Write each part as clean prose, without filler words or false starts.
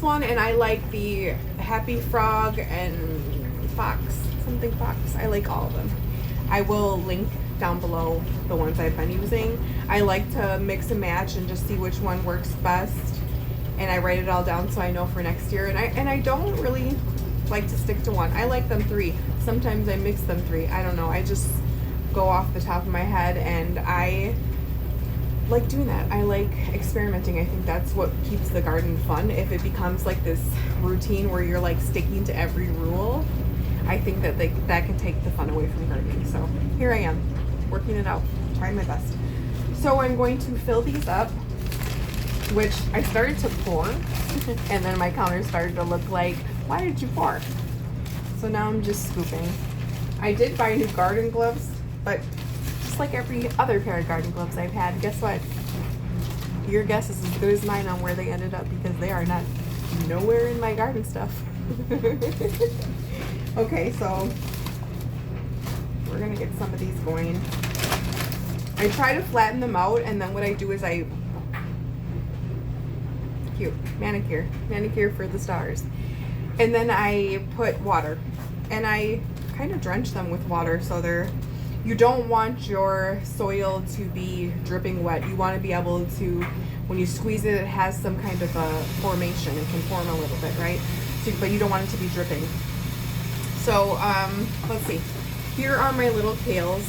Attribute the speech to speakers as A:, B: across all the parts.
A: one, and I like the Happy Frog and Fox, something Fox. I like all of them. I will link down below the ones I've been using. I like to mix and match and just see which one works best, and I write it all down so I know for next year. And I don't really like to stick to one. I like them 3. Sometimes I mix them 3. I don't know. I just go off the top of my head, and I like doing that. I like experimenting. I think that's what keeps the garden fun. If it becomes like this routine where you're like sticking to every rule, I think that that can take the fun away from gardening. So here I am, working it out, trying my best. So I'm going to fill these up, which I started to pour, and then my counter started to look like, why did you pour? So now I'm just scooping. I did buy new garden gloves, but just like every other pair of garden gloves I've had, guess what? Your guess is as good as mine on where they ended up, because they are not nowhere in my garden stuff. Okay, so we're gonna get some of these going. I try to flatten them out, and then what I do is cute, manicure for the stars. And then I put water, and I kind of drench them with water, so you don't want your soil to be dripping wet. You want to be able to, when you squeeze it, it has some kind of a formation. It can form a little bit, right? So, but you don't want it to be dripping. So, let's see. Here are my little kales.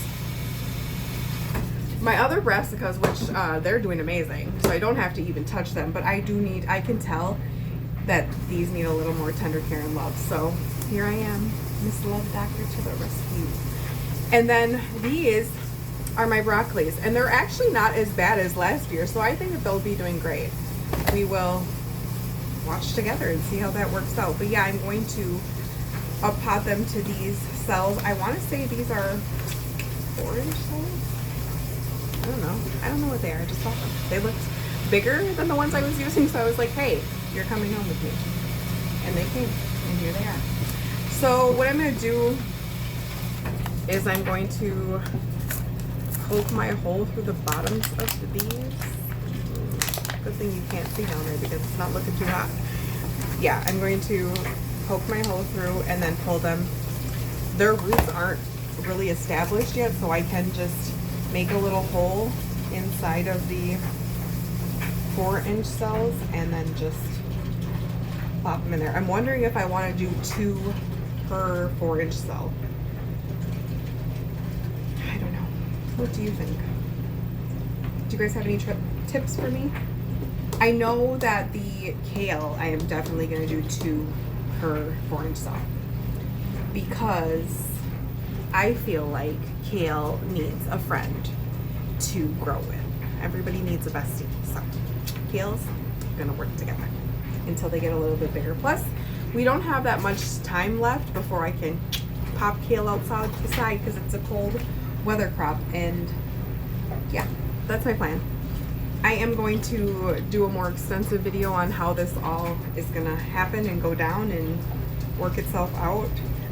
A: My other brassicas, which they're doing amazing, so I don't have to even touch them, but I can tell that these need a little more tender care and love. So here I am, Miss Love Doctor to the rescue. And then these are my broccolis, and they're actually not as bad as last year, so I think that they'll be doing great. We will watch together and see how that works out. But yeah, I'm going to pot them to these cells. I want to say these are 4-inch cells. I don't know what they are. I just bought them. They looked bigger than the ones I was using, so I was like, hey, you're coming home with me. And they came, and here they are. So what I'm going to do is I'm going to poke my hole through the bottoms of these. Good thing you can't see down there because it's not looking too hot. Yeah, I'm going to poke my hole through and then pull them. Their roots aren't really established yet, so I can just make a little hole inside of the 4-inch cells and then just plop them in there. I'm wondering if I want to do 2 per 4-inch cell. I don't know. What do you think? Do you guys have any tips for me? I know that the kale, I am definitely going to do 2 per 4-inch cell, because I feel like kale needs a friend to grow with. Everybody needs a bestie. So kale's gonna work together until they get a little bit bigger. Plus, we don't have that much time left before I can pop kale outside because it's a cold weather crop. And yeah, that's my plan. I am going to do a more extensive video on how this all is gonna happen and go down and work itself out.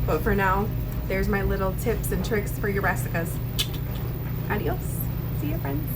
A: But for now, there's my little tips and tricks for your brassicas. Adios. See you, friends.